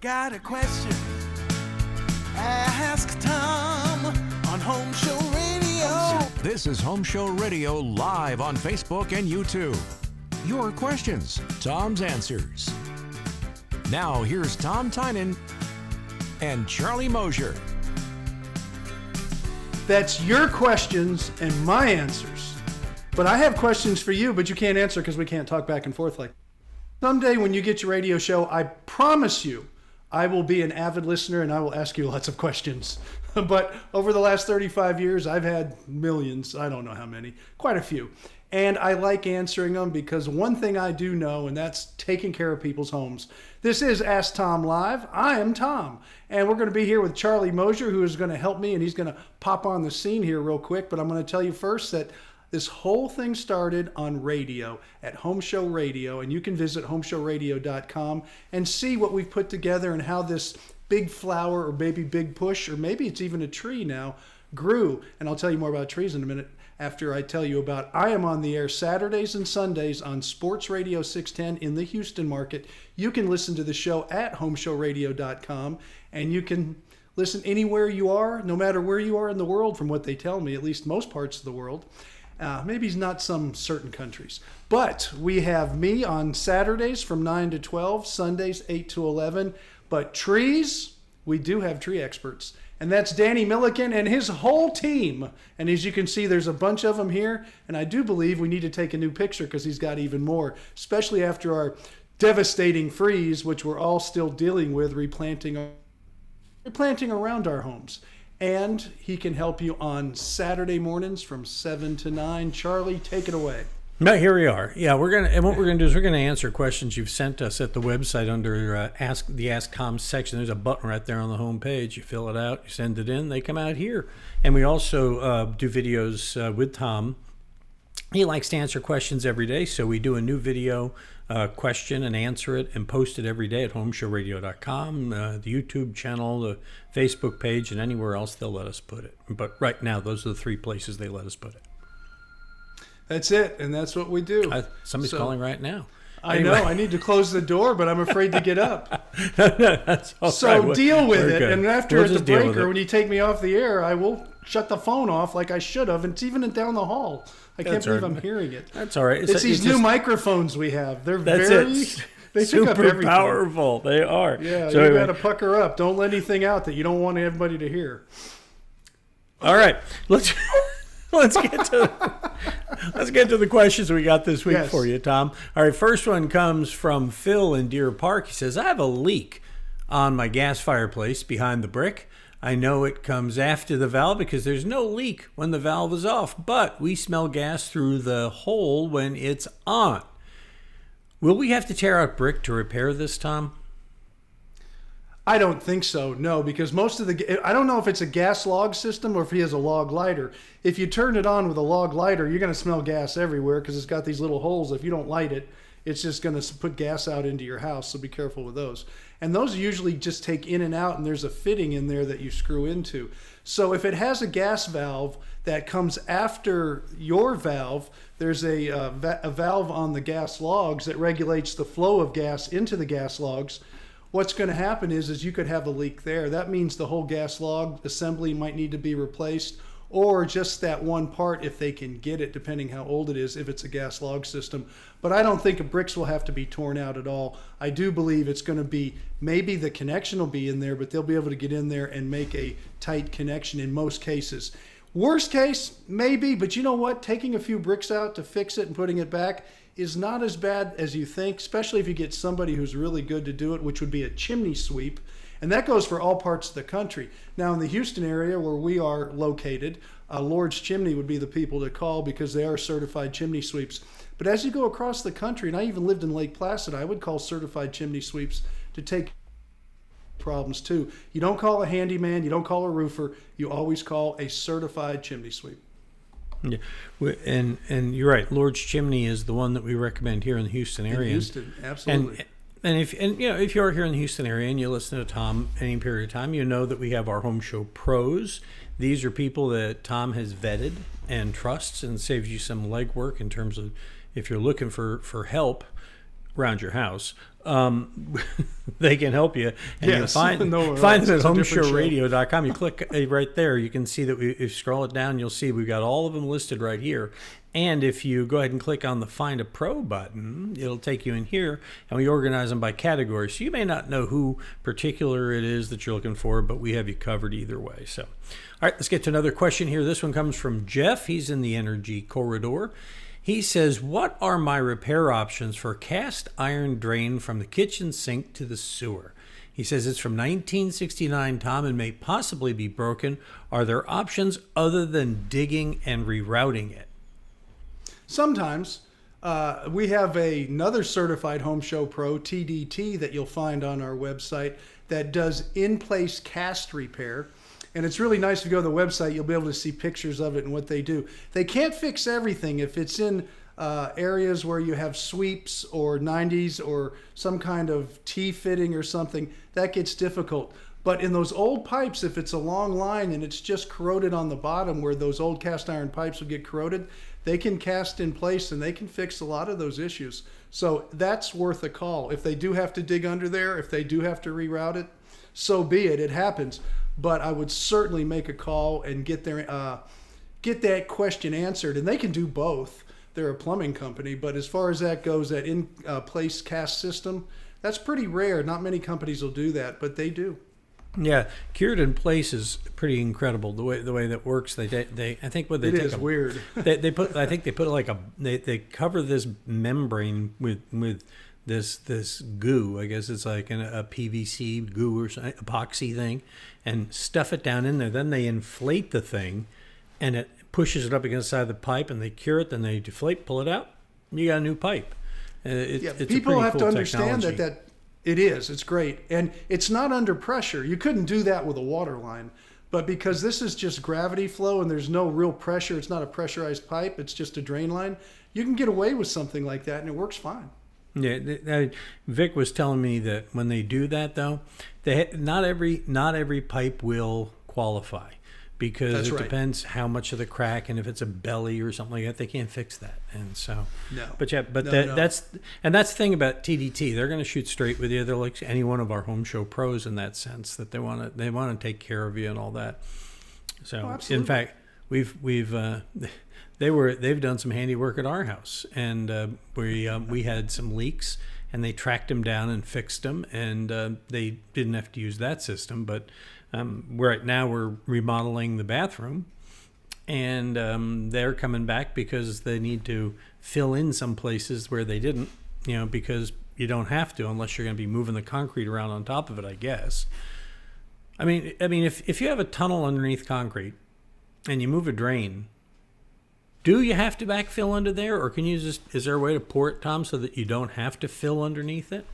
Got a question? Ask Tom on HomeShow Radio. This is HomeShow Radio live on Facebook and YouTube. Your questions, Tom's answers. Now here's Tom Tynan and Charlie Mosier. That's your questions and my answers. But I have questions for you, but you can't answer because we can't talk back and forth like that. Someday when you get your radio show, I promise you, I will be an avid listener and I will ask you lots of questions. But over the last 35 years, I've had millions, I don't know how many, quite a few. And I like answering them because one thing I do know, and that's taking care of people's homes. This is Ask Tom Live. I am Tom. And we're going to be here with Charlie Mosier, who is going to help me, and he's going to pop on the scene here real quick. But I'm going to tell you first that this whole thing started on radio at HomeShow Radio, and you can visit homeshowradio.com and see what we've put together and how this big flower or maybe big push, or maybe it's even a tree now, grew. And I'll tell you more about trees in a minute after I tell you about I am on the air Saturdays and Sundays on Sports Radio 610 in the Houston market. You can listen to the show at homeshowradio.com, and you can listen anywhere you are, no matter where you are in the world, from what they tell me, at least most parts of the world. Maybe not some certain countries. But we have me on Saturdays from 9 to 12, Sundays 8 to 11. But trees, we do have tree experts. And that's Danny Milliken and his whole team. And as you can see, there's a bunch of them here. And I do believe we need to take a new picture because he's got even more, especially after our devastating freeze, which we're all still dealing with, replanting around our homes. And he can help you on Saturday mornings from 7 to 9. Charlie, take it away. Now, here we are. Yeah, what we're gonna do is we're gonna answer questions you've sent us at the website under the Ask Tom section. There's a button right there on the home page. You fill it out, you send it in, they come out here. And we also do videos with Tom. He likes to answer questions every day, so we do a new video question and answer it and post it every day at homeshowradio.com, the YouTube channel, the Facebook page, and anywhere else they'll let us put it. But right now, those are the three places they let us put it. That's it, and that's what we do. Somebody's calling right now. I know. I need to close the door, but I'm afraid to get up. That's all so right. Deal with it, good. and after We'll at the just deal with breaker, it. when you take me off the air, I will shut the phone off like I should have. It's even down the hall. I can't That's believe all right. I'm hearing it. That's all right. It's these new microphones we have. They're That's very... it. They pick up Super everything. powerful. They are. Yeah, So you anyway. got to pucker up. Don't let anything out that you don't want everybody to hear. All right. Let's get to the questions we got this week for you, Tom. All right, first one comes from Phil in Deer Park. He says, I have a leak on my gas fireplace behind the brick. I know it comes after the valve because there's no leak when the valve is off, but we smell gas through the hole when it's on. Will we have to tear out brick to repair this, Tom? I don't think so, no, because most of I don't know if it's a gas log system or if he has a log lighter. If you turn it on with a log lighter, you're going to smell gas everywhere because it's got these little holes. If you don't light it, it's just going to put gas out into your house, so be careful with those. And those usually just take in and out, and there's a fitting in there that you screw into. So if it has a gas valve that comes after your valve, there's a valve on the gas logs that regulates the flow of gas into the gas logs. What's going to happen is you could have a leak there. That means the whole gas log assembly might need to be replaced, or just that one part if they can get it, depending how old it is, if it's a gas log system. But I don't think the bricks will have to be torn out at all. I do believe it's going to be, maybe the connection will be in there, but they'll be able to get in there and make a tight connection in most cases. Worst case, maybe, but you know what? Taking a few bricks out to fix it and putting it back is not as bad as you think, especially if you get somebody who's really good to do it, which would be a chimney sweep. And that goes for all parts of the country. Now, in the Houston area where we are located, Lord's Chimney would be the people to call because they are certified chimney sweeps. But as you go across the country, and I even lived in Lake Placid, I would call certified chimney sweeps to take problems too. You don't call a handyman, you don't call a roofer, you always call a certified chimney sweep. Yeah, and you're right. Lord's Chimney is the one that we recommend here in the Houston area. In Houston, absolutely. And if you're here in the Houston area and you listen to Tom any period of time, you know that we have our HomeShow Pros. These are people that Tom has vetted and trusts, and saves you some legwork in terms of if you're looking for help around your house, they can help you. And Yes. you find them No, at it's a different show. homeshowradio.com. You click right there. You can see that if you scroll it down, you'll see we've got all of them listed right here. And if you go ahead and click on the Find a Pro button, it'll take you in here, and we organize them by category. So you may not know who particular it is that you're looking for, but we have you covered either way. So, all right, let's get to another question here. This one comes from Jeff. He's in the energy corridor. He says, what are my repair options for cast iron drain from the kitchen sink to the sewer? He says it's from 1969, Tom, and may possibly be broken. Are there options other than digging and rerouting it? Sometimes. We have another certified HomeShow Pro, TDT, that you'll find on our website that does in-place cast repair. And it's really nice if you go to the website, you'll be able to see pictures of it and what they do. They can't fix everything. If it's in areas where you have sweeps or 90s or some kind of T-fitting or something, that gets difficult. But in those old pipes, if it's a long line and it's just corroded on the bottom where those old cast iron pipes will get corroded, they can cast in place and they can fix a lot of those issues. So that's worth a call. If they do have to dig under there, if they do have to reroute it, so be it. It happens. But I would certainly make a call and get that question answered. And they can do both. They're a plumbing company. But as far as that goes, that in-place cast system, that's pretty rare. Not many companies will do that, but they do. Yeah, cured in place is pretty incredible. The way that works, I think what they It take is weird. they put they cover this membrane with this goo. I guess it's like a PVC goo or some epoxy thing, and stuff it down in there. Then they inflate the thing, and it pushes it up against the side of the pipe, and they cure it. Then they deflate, pull it out. You got a new pipe. It's people a pretty have cool to understand technology. that it is. It's great. And it's not under pressure. You couldn't do that with a water line. But because this is just gravity flow and there's no real pressure, it's not a pressurized pipe, it's just a drain line, you can get away with something like that and it works fine. Yeah, Vic was telling me that when they do that, though, not every pipe will qualify because That's right. depends how much of the crack, and if it's a belly or something like that, they can't fix that. And so, No. that's the thing about TDT. They're going to shoot straight with you. They're like any one of our HomeShow pros in that sense, that they want to take care of you and all that. So, in fact, they've done some handiwork at our house, and we had some leaks, and they tracked them down and fixed them, and they didn't have to use that system. But right now we're remodeling the bathroom, and they're coming back because they need to fill in some places where they didn't, because you don't have to unless you're going to be moving the concrete around on top of it, I guess. I mean, if you have a tunnel underneath concrete and you move a drain, do you have to backfill under there, or can you is there a way to pour it, Tom, so that you don't have to fill underneath it?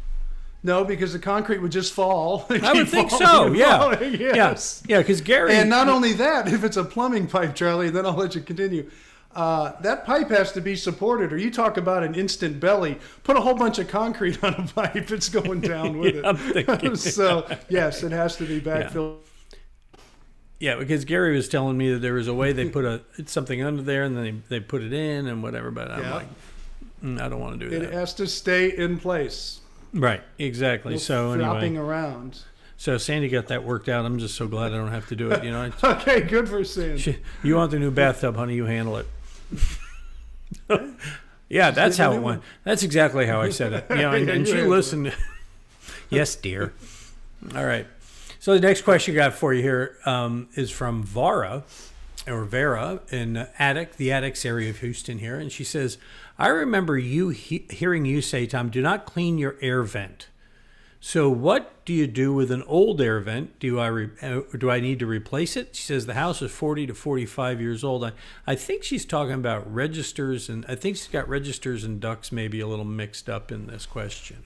No, because the concrete would just fall. I would think so, yeah. Yes. Yeah, because Gary... And not only that, if it's a plumbing pipe, Charlie, then I'll let you continue. That pipe has to be supported, or you talk about an instant belly. Put a whole bunch of concrete on a pipe, it's going down with it. I'm thinking. So, yes, it has to be backfilled. Yeah, because Gary was telling me that there was a way they put something under there, and then they put it in and whatever, but I'm like, I don't want to do that. It has to stay in place. Right, exactly. So flopping anyway, around. so Sandy got that worked out. I'm just so glad I don't have to do it. Okay, good for Sandy. You want the new bathtub, honey? You handle it. Yeah, that's how it went. That's exactly how I said it. And she listened. Yes, dear. All right. So the next question I got for you here is from Vera in the Addicts area of Houston here, and she says, I remember hearing you say, Tom, do not clean your air vent. So what do you do with an old air vent? Do I need to replace it? She says the house is 40 to 45 years old. I think she's talking about registers, and I think she's got registers and ducts maybe a little mixed up in this question.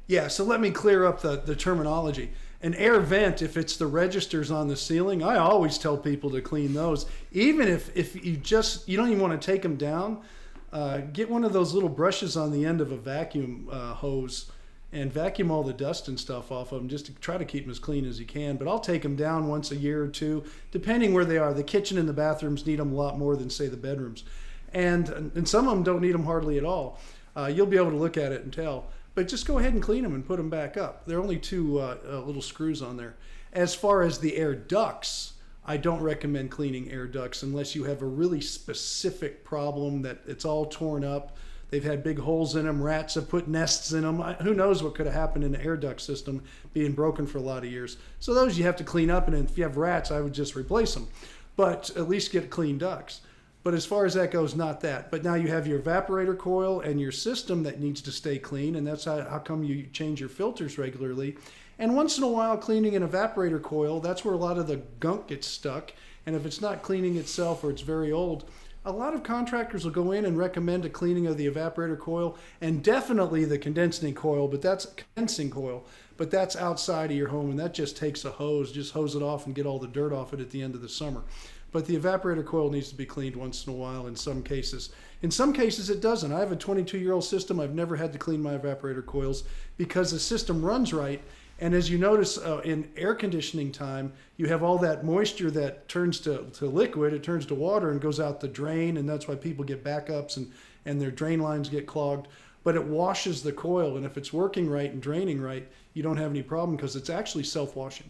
Yeah, so let me clear up the terminology. An air vent, if it's the registers on the ceiling, I always tell people to clean those. Even if you don't even want to take them down, get one of those little brushes on the end of a vacuum hose and vacuum all the dust and stuff off of them, just to try to keep them as clean as you can. But I'll take them down once a year or two, depending where they are. The kitchen and the bathrooms need them a lot more than, say, the bedrooms. And some of them don't need them hardly at all. you'll be able to look at it and tell. But just go ahead and clean them and put them back up. There are only two little screws on there. As far as the air ducts, I don't recommend cleaning air ducts unless you have a really specific problem that it's all torn up. They've had big holes in them. Rats have put nests in them. Who knows what could have happened in the air duct system being broken for a lot of years. So those you have to clean up, and if you have rats, I would just replace them. But at least get clean ducts. But as far as that goes, not that. But now you have your evaporator coil and your system that needs to stay clean, and that's how come you change your filters regularly. And once in a while, cleaning an evaporator coil, that's where a lot of the gunk gets stuck. And if it's not cleaning itself or it's very old, a lot of contractors will go in and recommend a cleaning of the evaporator coil and definitely the condensing coil, but that's outside of your home, and that just takes a hose. Just hose it off and get all the dirt off it at the end of the summer. But the evaporator coil needs to be cleaned once in a while in some cases. In some cases it doesn't. I have a 22-year-old system. I've never had to clean my evaporator coils because the system runs right. And as you notice in air conditioning time, you have all that moisture that turns to liquid, it turns to water and goes out the drain, and that's why people get backups and their drain lines get clogged. But it washes the coil, and if it's working right and draining right, you don't have any problem because it's actually self-washing.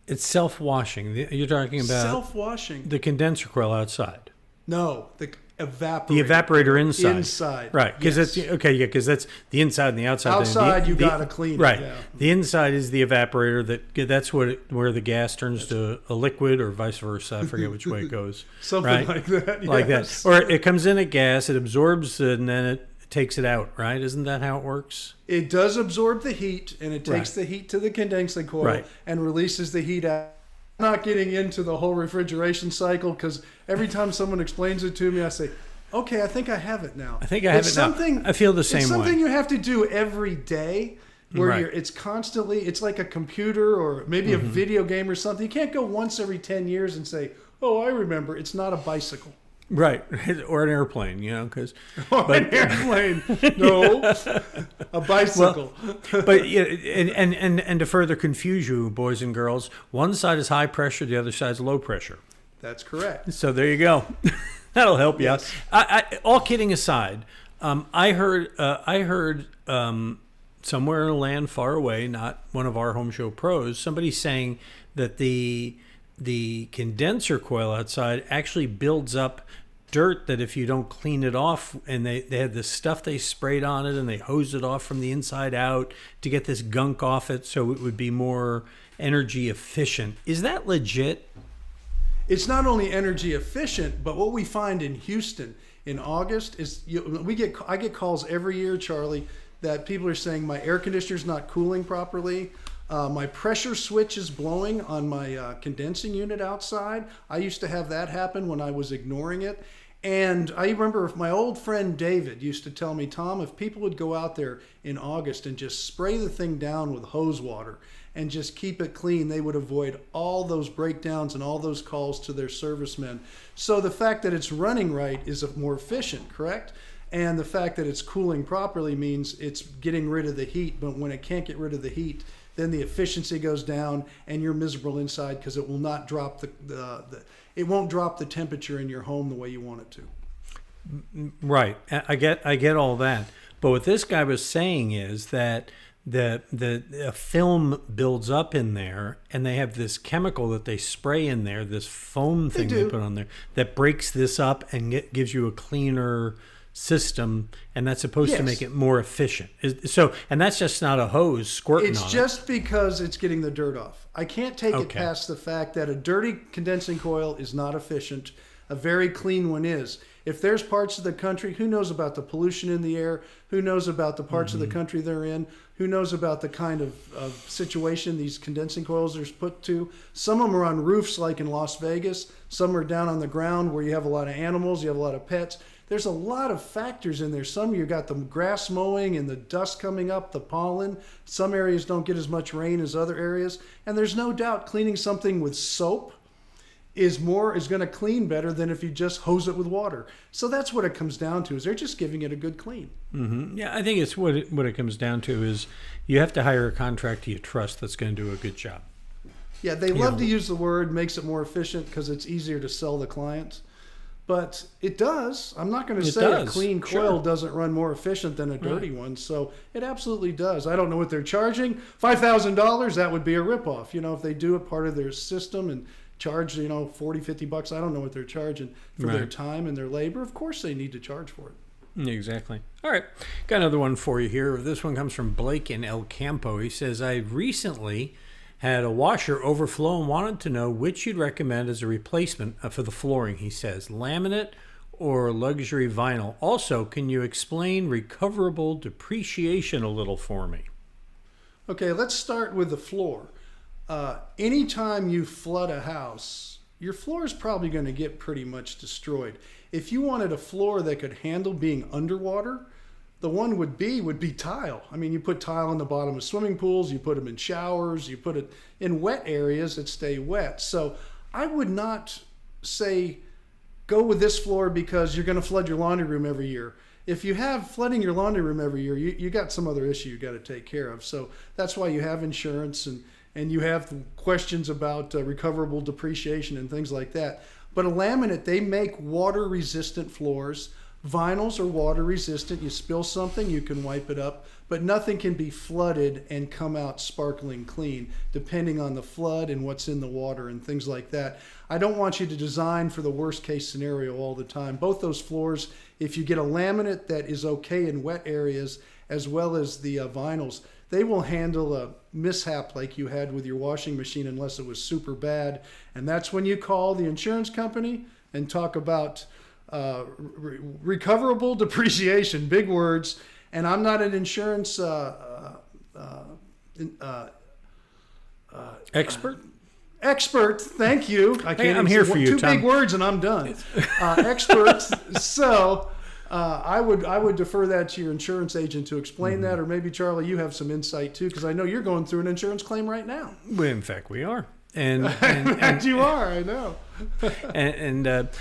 It's self-washing. You're talking about self-washing. The condenser coil outside. No, the evaporator. The evaporator inside. Inside. Right. Because yes. that's okay. Yeah. Because that's the inside and the outside. Outside, you got to clean right. it. Right. Yeah. The inside is the evaporator. That's where the gas turns to a liquid, or vice versa. I forget which way it goes. Something right? like that. Yes. Like that. Or it comes in at gas, it absorbs it, and then it takes it out. Right? Isn't that how it works? It does absorb the heat, and it takes the heat to the condensing coil and releases the heat out. I'm not getting into the whole refrigeration cycle because every time someone explains it to me, I say, okay, I think I have it now. I think I have it now. I feel the same way. It's something you have to do every day where right. it's constantly, it's like a computer or maybe a video game or something. You can't go once every 10 years and say, oh, I remember. It's not a bicycle. Right. Or an airplane, because... An airplane. No. A bicycle. Well, but yeah, and to further confuse you, boys and girls, one side is high pressure, the other side is low pressure. That's correct. So there you go. That'll help you out. All kidding aside, I heard somewhere in a land far away, not one of our HomeShow pros, somebody saying that the condenser coil outside actually builds up dirt that if you don't clean it off, and they had this stuff they sprayed on it and they hosed it off from the inside out to get this gunk off it so it would be more energy efficient. Is that legit? It's not only energy efficient, but what we find in Houston in August is I get calls every year, Charlie, that people are saying my air conditioner's not cooling properly. My pressure switch is blowing on my condensing unit outside. I used to have that happen when I was ignoring it. And I remember my old friend David used to tell me, Tom, if people would go out there in August and just spray the thing down with hose water and just keep it clean, they would avoid all those breakdowns and all those calls to their servicemen. So the fact that it's running right is more efficient, correct? And the fact that it's cooling properly means it's getting rid of the heat. But when it can't get rid of the heat, then the efficiency goes down and you're miserable inside because it will not drop it won't drop the temperature in your home the way you want it to. Right. I get all that. But what this guy was saying is that the film builds up in there, and they have this chemical that they spray in there, this foam thing they put on there that breaks this up and gives you a cleaner system, and that's supposed to make it more efficient. And that's just not a hose squirting on it. It's just because it's getting the dirt off. I can't take it past the fact that a dirty condensing coil is not efficient. A very clean one is. If there's parts of the country, who knows about the pollution in the air? Who knows about the parts of the country they're in? Who knows about the kind of situation these condensing coils are put to? Some of them are on roofs like in Las Vegas. Some are down on the ground where you have a lot of animals, you have a lot of pets. There's a lot of factors in there. Some you got the grass mowing and the dust coming up, the pollen. Some areas don't get as much rain as other areas. And there's no doubt cleaning something with soap is going to clean better than if you just hose it with water. So that's what it comes down to, is they're just giving it a good clean. Mm-hmm. Yeah, I think it's what it comes down to is you have to hire a contractor you trust that's going to do a good job. Yeah, they love to use the word makes it more efficient because it's easier to sell the clients. But it does. I'm not going to It say a does. clean Sure. coil doesn't run more efficient than a dirty one. So it absolutely does. I don't know what they're charging. $5,000, that would be a ripoff. You know, if they do it part of their system and charge, you know, $40, $50, I don't know what they're charging for their Right. time and their labor. Of course they need to charge for it. Exactly. All right. Got another one for you here. This one comes from Blake in El Campo. He says, I recently had a washer overflow and wanted to know which you'd recommend as a replacement for the flooring, he says. Laminate or luxury vinyl? Also, can you explain recoverable depreciation a little for me? Okay, let's start with the floor. Anytime you flood a house, your floor is probably going to get pretty much destroyed. If you wanted a floor that could handle being underwater, the one would be tile. I mean, you put tile in the bottom of swimming pools, you put them in showers, you put it in wet areas that stay wet. So I would not say go with this floor because you're going to flood your laundry room every year. If you have flooding your laundry room every year, you got some other issue you got to take care of. So that's why you have insurance and you have questions about recoverable depreciation and things like that. But a laminate, they make water resistant floors. Vinyls are water resistant. You spill something, you can wipe it up, but nothing can be flooded and come out sparkling clean, depending on the flood and what's in the water and things like that. I don't want you to design for the worst case scenario all the time. Both those floors, if you get a laminate that is okay in wet areas, as well as the vinyls, they will handle a mishap like you had with your washing machine unless it was super bad. And that's when you call the insurance company and talk about recoverable depreciation, big words. And I'm not an insurance Expert? Thank you. I can't. I'm here for you, Two Tom. big words, and I'm done. Expert. So I would defer that to your insurance agent to explain that, or maybe Charlie, you have some insight too, because I know you're going through an insurance claim right now. Well, in fact, we are. And you are. I know.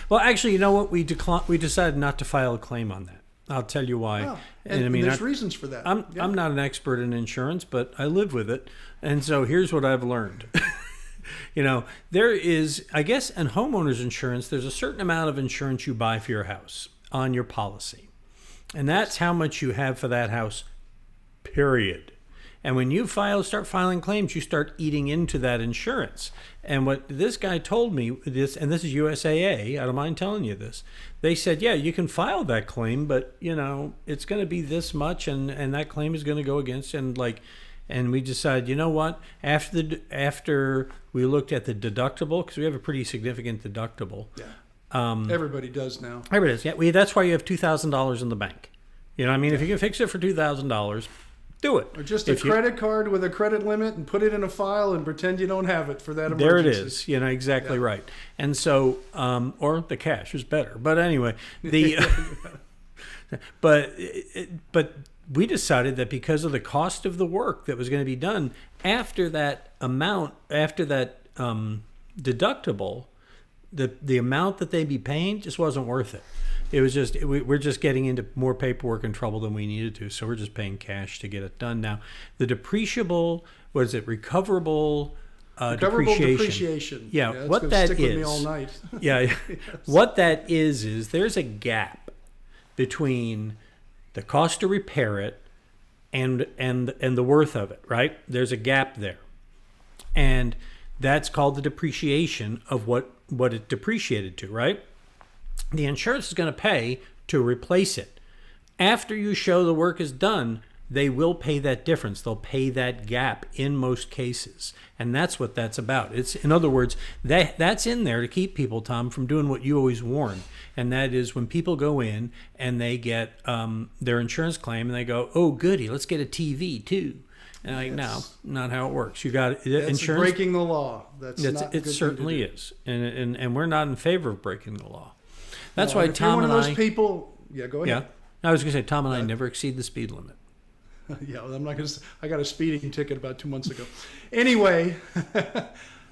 Well, actually, you know what? We decided not to file a claim on that. I'll tell you why. Oh, and I mean, there's reasons for that. I'm not an expert in insurance, but I live with it. And so here's what I've learned. You know, there is, I guess, in homeowner's insurance, there's a certain amount of insurance you buy for your house on your policy. And that's how much you have for that house, period. And when you start filing claims, you start eating into that insurance. And what this guy told me, and this is USAA, I don't mind telling you this. They said, yeah, you can file that claim, but you know, it's going to be this much, and that claim is going to go against, and we decided, you know what? After we looked at the deductible, because we have a pretty significant deductible. Yeah. Everybody does now. Everybody does. Yeah. That's why you have $2,000 in the bank. You know what I mean? If you can fix it for $2,000, do it. Or just a credit card with a credit limit and put it in a file and pretend you don't have it for that emergency. There it is. You know, exactly right. And so, or the cash is better. But anyway, but we decided that because of the cost of the work that was going to be done after that deductible, the amount that they'd be paying just wasn't worth it. It was just, we're just getting into more paperwork and trouble than we needed to. So we're just paying cash to get it done. Now, the depreciable, what is it? Recoverable depreciation. Yeah, what that stick is. With me all night. Yeah. Yes. What that is there's a gap between the cost to repair it and the worth of it, right? There's a gap there. And that's called the depreciation of what it depreciated to, right? The insurance is going to pay to replace it. After you show the work is done, they will pay that difference. They'll pay that gap in most cases. And that's what that's about. It's, in other words, that's in there to keep people, Tom, from doing what you always warn. And that is when people go in and they get their insurance claim and they go, oh, goody, let's get a TV too. And like, no, not how it works. You got insurance. Breaking the law. It certainly is. And we're not in favor of breaking the law. That's no, why if Tom you're one and of those people. Yeah, go ahead. Yeah, I was going to say Tom and I never exceed the speed limit. Yeah, well, I'm not going to. I got a speeding ticket about 2 months ago. Anyway,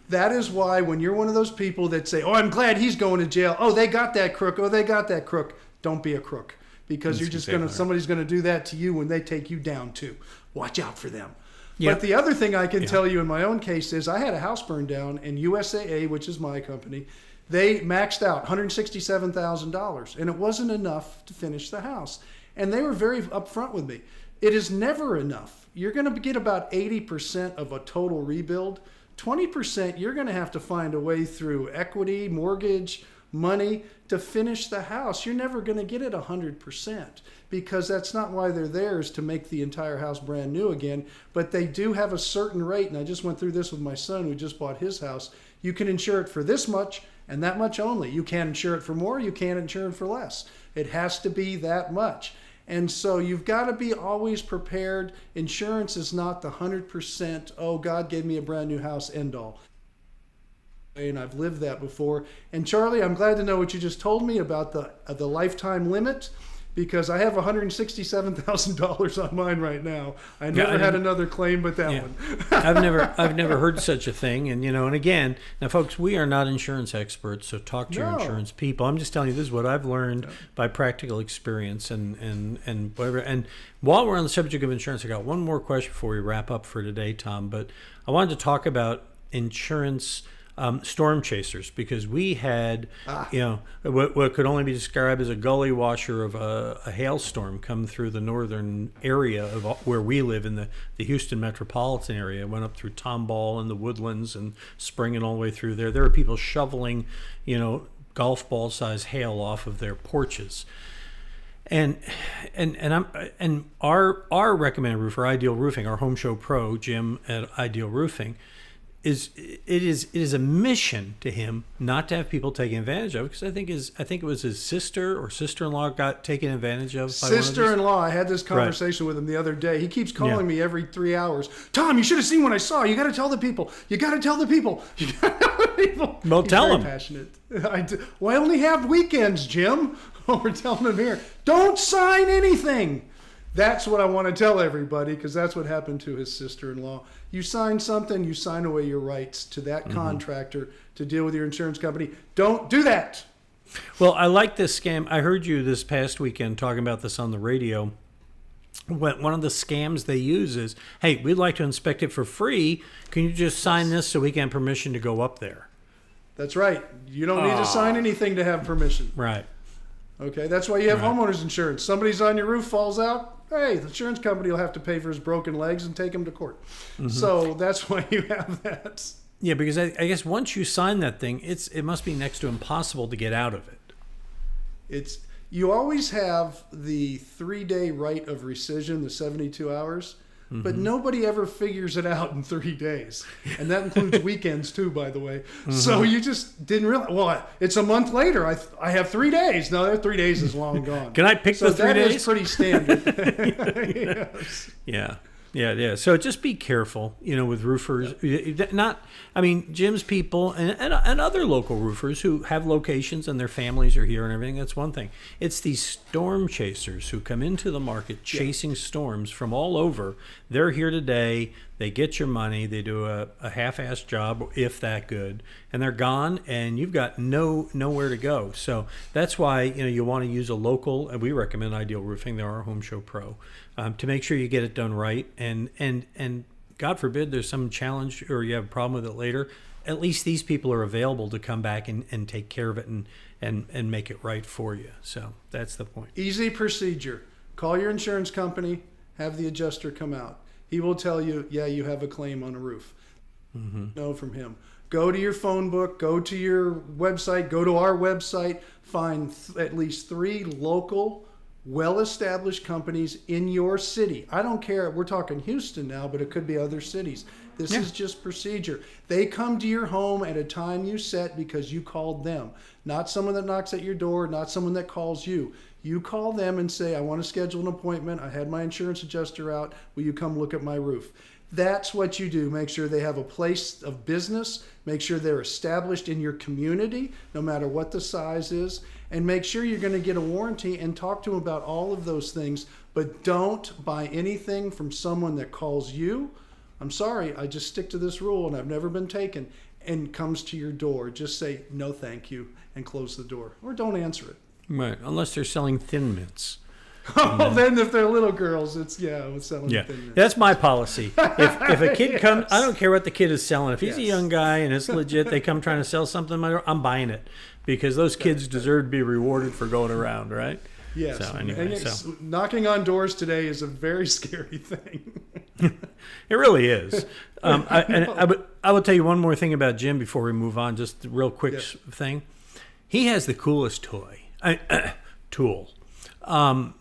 that is why when you're one of those people that say, "Oh, I'm glad he's going to jail. Oh, they got that crook. Oh, they got that crook." Don't be a crook, because you're just going to. Somebody's going to do that to you when they take you down too. Watch out for them. Yep. But the other thing I can tell you in my own case is I had a house burned down, and USAA, which is my company, They maxed out $167,000, and it wasn't enough to finish the house. And they were very upfront with me. It is never enough. You're going to get about 80% of a total rebuild. 20%, you're going to have to find a way through equity, mortgage, money to finish the house. You're never going to get it 100% because that's not why they're there, is to make the entire house brand new again. But they do have a certain rate, and I just went through this with my son who just bought his house. You can insure it for this much and that much only. You can't insure it for more, you can't insure it for less. It has to be that much. And so you've got to be always prepared. Insurance is not the 100%, oh, God gave me a brand new house, end all. And I've lived that before. And Charlie, I'm glad to know what you just told me about the lifetime limit, because I have $167,000 on mine right now. I never had another claim but that one. I've never heard such a thing. And and again, now folks, we are not insurance experts, so talk to your insurance people. I'm just telling you, this is what I've learned by practical experience and whatever. And while we're on the subject of insurance, I got one more question before we wrap up for today, Tom. But I wanted to talk about insurance storm chasers, because we had what could only be described as a gully washer of a hailstorm come through the northern area of where we live in the Houston metropolitan area. It went up through Tomball and the Woodlands and springing all the way through there. There were people shoveling golf ball size hail off of their porches. And our recommended roofer, Ideal Roofing, our HomeShow Pro, Jim at Ideal Roofing, it is a mission to him not to have people taking advantage of it, because I think it was his sister or sister-in-law got taken advantage of. Sister-in-law. I had this conversation with him the other day. He keeps calling me every 3 hours. Tom, you should have seen what I saw. You got to tell the people. You got to tell the people. You got to tell the people. Well, He's tell very him. Passionate. Well, I only have weekends, Jim. We're telling him here. Don't sign anything. That's what I want to tell everybody, because that's what happened to his sister-in-law. You sign something, you sign away your rights to that contractor to deal with your insurance company. Don't do that. Well, I like this scam. I heard you this past weekend talking about this on the radio. One of the scams they use is, hey, we'd like to inspect it for free. Can you just sign this so we can have permission to go up there? That's right. You don't need to sign anything to have permission. Right. Okay, that's why you have homeowners insurance. Somebody's on your roof, falls out. Hey, the insurance company will have to pay for his broken legs and take him to court. So that's why you have that. Yeah, because I guess once you sign that thing, it must be next to impossible to get out of it. You always have the 3-day right of rescission, the 72 hours, but nobody ever figures it out in 3 days. And that includes weekends too, by the way. So you just didn't realize, well, it's a month later. I have 3 days. No, that 3 days is long gone. Can I pick the 3 days? That is pretty standard. Yes. Yeah. So just be careful, with roofers. Jim's people and other local roofers who have locations and their families are here and everything. That's one thing. It's these storm chasers who come into the market chasing storms from all over. They're here today. They get your money. They do a half-assed job, if that good, and they're gone. And you've got nowhere to go. So that's why you want to use a local. And we recommend Ideal Roofing. They're our HomeShow Pro, to make sure you get it done right. And God forbid there's some challenge or you have a problem with it later. At least these people are available to come back and take care of it and make it right for you. So that's the point. Easy procedure. Call your insurance company. Have the adjuster come out. He will tell you, yeah, you have a claim on a roof. Know from him. Go to your phone book, go to your website, go to our website, find at least 3 local, well-established companies in your city. I don't care. We're talking Houston now, but it could be other cities. This is just procedure. They come to your home at a time you set because you called them. Not someone that knocks at your door, not someone that calls you. You call them and say, I want to schedule an appointment. I had my insurance adjuster out. Will you come look at my roof? That's what you do. Make sure they have a place of business. Make sure they're established in your community, no matter what the size is. And make sure you're going to get a warranty and talk to them about all of those things. But don't buy anything from someone that calls you. I'm sorry, I just stick to this rule and I've never been taken, and comes to your door. Just say, no, thank you, and close the door. Or don't answer it. Right, unless they're selling Thin Mints. Oh, then if they're little girls, it's selling Yeah, thin. that's my policy. If a kid comes, I don't care what the kid is selling. If he's a young guy and it's legit, they come trying to sell something, I'm buying it because those kids deserve to be rewarded for going around, right? Yes. So anyway, And knocking on doors today is a very scary thing. It really is. I will tell you one more thing about Jim before we move on. Just a real quick thing. He has the coolest tool.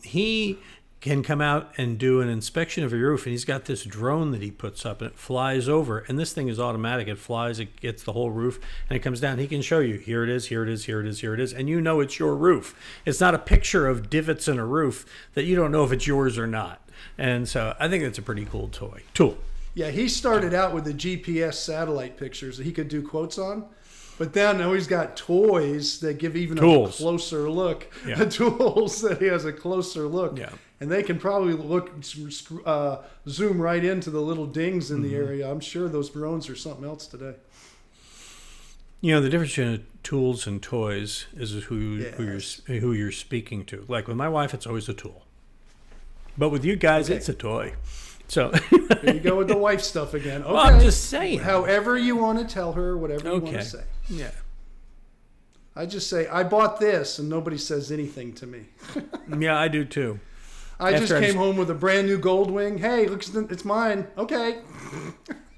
He can come out and do an inspection of your roof, and he's got this drone that he puts up, and it flies over. And this thing is automatic. It flies, it gets the whole roof, and it comes down. He can show you, here it is, here it is, here it is, here it is, and you know it's your roof. It's not a picture of divots in a roof that you don't know if it's yours or not. And so I think it's a pretty cool tool. Yeah, he started out with the GPS satellite pictures that he could do quotes on. But then now he's got toys that give even a closer look. Yeah. Tools that he has a closer look. Yeah. And they can probably zoom right into the little dings in the area. I'm sure those drones are something else today. You know, the difference between tools and toys is who you're speaking to. Like with my wife, it's always a tool. But with you guys, it's a toy. So there you go with the wife stuff again. Okay. Well, I'm just saying. However you want to tell her, whatever you want to say. Yeah. I just say, I bought this, and nobody says anything to me. Yeah, I do too. I just came home with a brand new Goldwing. Hey, look, it's mine. Okay.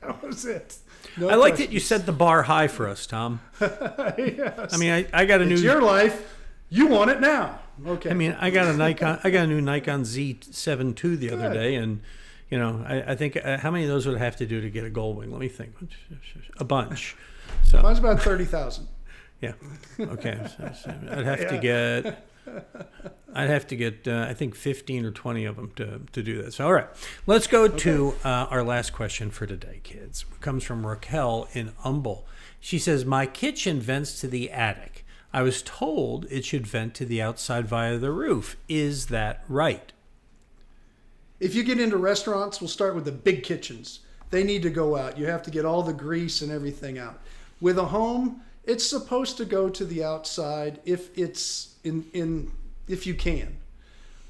That was it. No I like that you set the bar high for us, Tom. Yes. I mean, I got a new. It's your life. You want it now. Okay. I mean, I got a new Nikon Z7 II the other day, and you know, I think how many of those would I have to do to get a Goldwing? Let me think. A bunch. So mine's about 30,000. Yeah. Okay. So I'd have to get I think 15 or 20 of them to do that. So all right, let's go to our last question for today, kids. It comes from Raquel in Humble. She says, "My kitchen vents to the attic. I was told it should vent to the outside via the roof. Is that right?" If you get into restaurants, we'll start with the big kitchens. They need to go out. You have to get all the grease and everything out. With a home, it's supposed to go to the outside if it's if you can.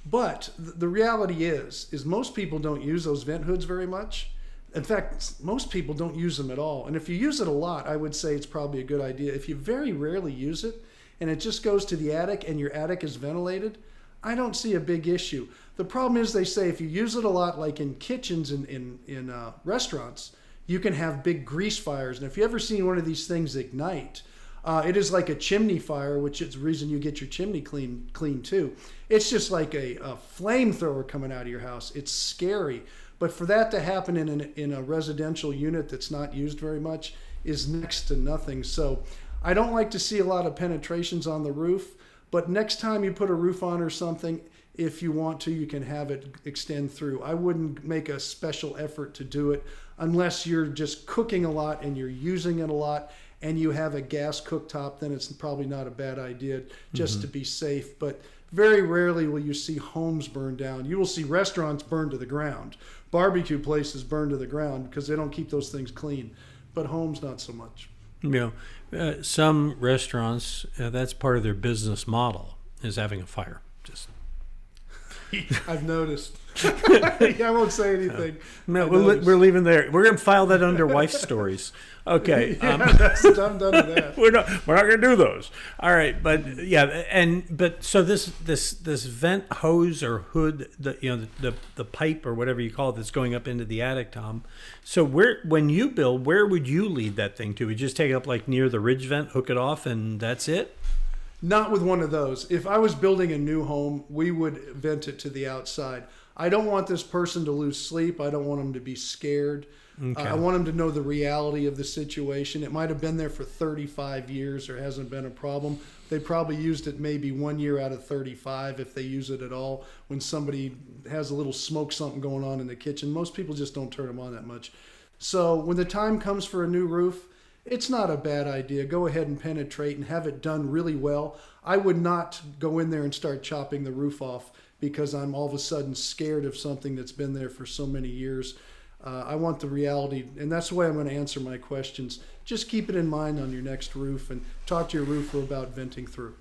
But the reality is most people don't use those vent hoods very much. In fact, most people don't use them at all. And if you use it a lot, I would say it's probably a good idea. If you very rarely use it and it just goes to the attic and your attic is ventilated, I don't see a big issue. The problem is they say if you use it a lot, like in kitchens and in restaurants, you can have big grease fires. And if you ever seen one of these things ignite, it is like a chimney fire, which is the reason you get your chimney clean too. It's just like a flamethrower coming out of your house. It's scary. But for that to happen in a residential unit that's not used very much is next to nothing. So I don't like to see a lot of penetrations on the roof. But next time you put a roof on or something, if you want to, you can have it extend through. I wouldn't make a special effort to do it unless you're just cooking a lot and you're using it a lot and you have a gas cooktop, then it's probably not a bad idea just to be safe. But very rarely will you see homes burned down. You will see restaurants burned to the ground, barbecue places burned to the ground because they don't keep those things clean. But homes, not so much. You know, some restaurants, that's part of their business model is having a fire. Just I've noticed. I won't say anything. No, we're leaving there. We're going to file that under wife stories. Okay. I'm done with that. We're not going to do those. All right, but so this vent hose or hood, the pipe or whatever you call it that's going up into the attic, Tom. So when you build, where would you lead that thing to? Would you just take it up like near the ridge vent, hook it off, and that's it? Not with one of those. If I was building a new home, we would vent it to the outside. I don't want this person to lose sleep. I don't want them to be scared. Okay. I want them to know the reality of the situation. It might have been there for 35 years. There hasn't been a problem. They probably used it maybe 1 year out of 35 if they use it at all. When somebody has a little smoke something going on in the kitchen, most people just don't turn them on that much. So when the time comes for a new roof, it's not a bad idea. Go ahead and penetrate and have it done really well. I would not go in there and start chopping the roof off because I'm all of a sudden scared of something that's been there for so many years. I want the reality, and that's the way I'm going to answer my questions. Just keep it in mind on your next roof and talk to your roofer about venting through.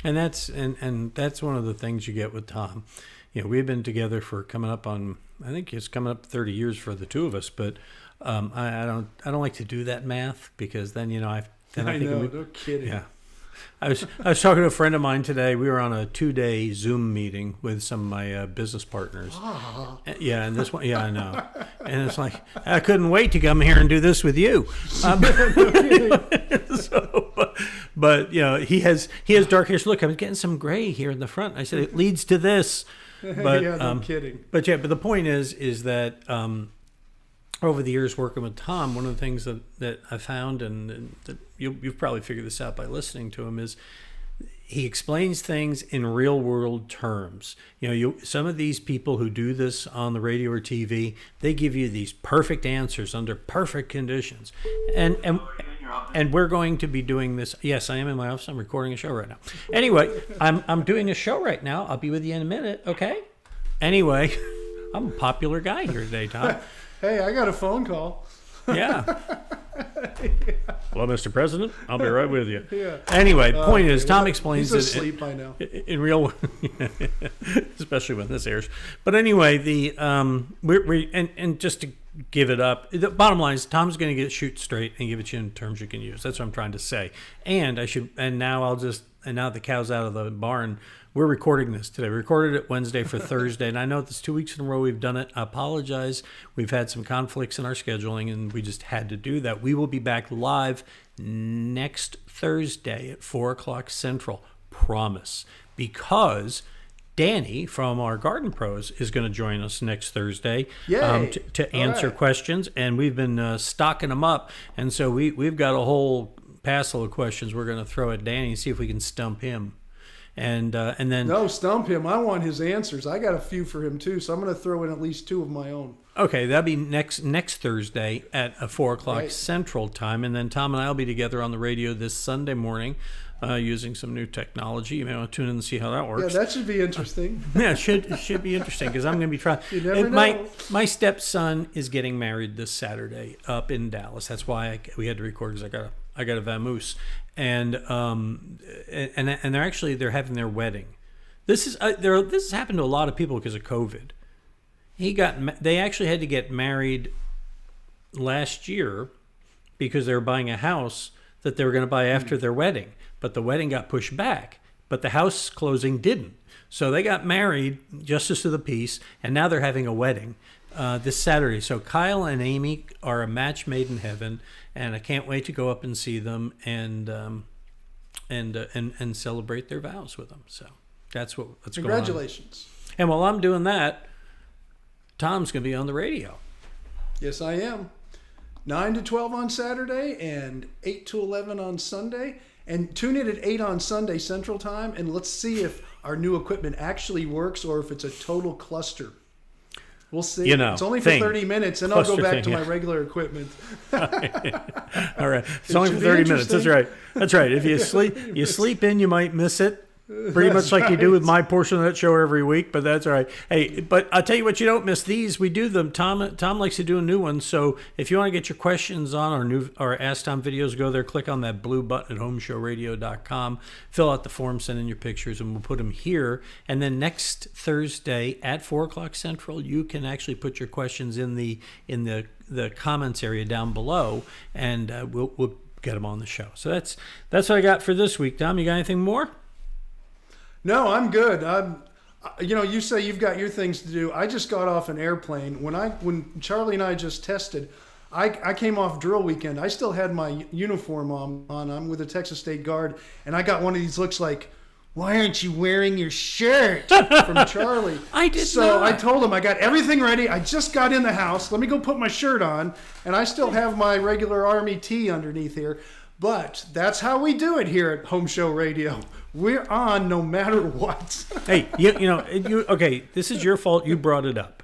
And that's one of the things you get with Tom we've been together for coming up on, I think it's coming up 30 years for the two of us, but I don't like to do that math because then, I think know, no kidding. Yeah. I was talking to a friend of mine today. We were on a 2-day Zoom meeting with some of my business partners. Yeah, and this one, yeah, I know. And it's like, I couldn't wait to come here and do this with you. But he has dark hair. So look, I was getting some gray here in the front. I said it leads to this. But yeah, no kidding. But the point is that over the years working with Tom, one of the things that I found, and that you've probably figured this out by listening to him, is he explains things in real world terms. Some of these people who do this on the radio or TV, they give you these perfect answers under perfect conditions. And we're going to be doing this. Yes, I am in my office. I'm recording a show right now. Anyway, I'm doing a show right now. I'll be with you in a minute, okay? Anyway, I'm a popular guy here today, Tom. Hey, I got a phone call. Yeah. Hello, Mr. President. I'll be right with you. Yeah. Anyway, point is, Tom explains he's asleep by now. In real, especially when this airs. But anyway, and just to give it up, the bottom line is Tom's going to shoot straight and give it to you in terms you can use. That's what I'm trying to say. And now the cow's out of the barn. We're recording this today. We recorded it Wednesday for Thursday, and I know it's 2 weeks in a row we've done it. I apologize. We've had some conflicts in our scheduling, and we just had to do that. We will be back live next Thursday at 4 o'clock Central. Promise. Because Danny from our Garden Pros is going to join us next Thursday to answer questions, and we've been stocking them up. And so we've got a whole passel of questions we're going to throw at Danny and see if we can stump him. And then no, stump him. I want his answers. I got a few for him too, so I'm going to throw in at least 2 of my own. Okay, that'll be next Thursday at 4 o'clock Central Time, and then Tom and I will be together on the radio this Sunday morning, using some new technology. You may want to tune in and see how that works. Yeah, that should be interesting. Yeah, it should be interesting because I'm going to be trying. You never know. My stepson is getting married this Saturday up in Dallas. That's why we had to record because I got a vamoose. And they're having their wedding. This has happened to a lot of people because of COVID. They actually had to get married last year because they were buying a house that they were going to buy after their wedding, but the wedding got pushed back, but the house closing didn't. So they got married, justice of the peace, and now they're having a wedding this Saturday. So Kyle and Amy are a match made in heaven, and I can't wait to go up and see them and celebrate their vows with them. So that's what's going on. Congratulations. And while I'm doing that, Tom's going to be on the radio. Yes, I am. 9 to 12 on Saturday and 8 to 11 on Sunday. And tune in at 8 on Sunday Central Time, and let's see if our new equipment actually works or if it's a total cluster. We'll see. It's only for 30 minutes, and I'll go back to my regular equipment. All right. It's only for 30 minutes. That's right. That's right. If you sleep in, you might miss it. Pretty much like you do with my portion of that show every week, but that's all right. Hey, but I'll tell you what, you don't miss these. We do them. Tom likes to do a new one. So if you want to get your questions on our AskTom videos, go there, click on that blue button at HomeShowRadio.com, fill out the form, send in your pictures, and we'll put them here. And then next Thursday at 4 o'clock Central, you can actually put your questions in the comments area down below, and we'll get them on the show. So that's what I got for this week. Tom, you got anything more? No, I'm good. You say you've got your things to do. I just got off an airplane. When Charlie and I just tested, I came off drill weekend. I still had my uniform on. I'm with the Texas State Guard, and I got one of these looks like, "Why aren't you wearing your shirt?" from Charlie. I did So not. I told him I got everything ready. I just got in the house. Let me go put my shirt on, and I still have my regular Army tee underneath here. But that's how we do it here at Home Show Radio. We're on no matter what. Hey, okay, this is your fault. You brought it up.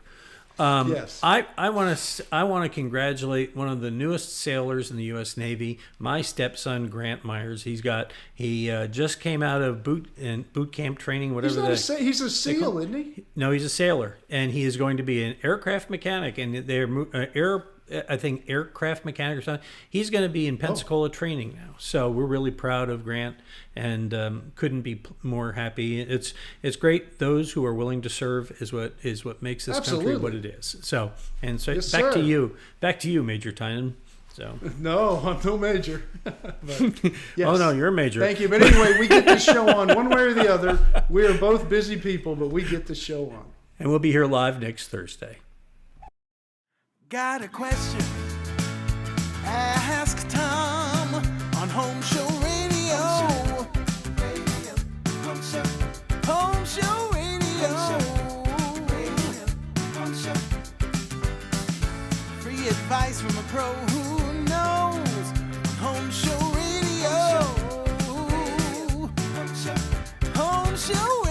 Yes. I want to congratulate one of the newest sailors in the U.S. Navy, my stepson Grant Myers. He just came out of boot camp training, whatever he's a SEAL, isn't he? No, he's a sailor, and he is going to be an aircraft mechanic, and they're I think, aircraft mechanic or something. He's going to be in Pensacola training now. So we're really proud of Grant and couldn't be more happy. It's great. Those who are willing to serve is what makes this country what it is. So Yes, back to sir. you. Back to you, Major Tynan. So. No, I'm no major. But, yes. Oh, no, you're a major. Thank you. But anyway, we get this show on one way or the other. We are both busy people, but we get the show on. And we'll be here live next Thursday. Got a question? Ask Tom on Home Show Radio. Home Show Radio. Free advice from a pro who knows. Home Show Radio. Home Show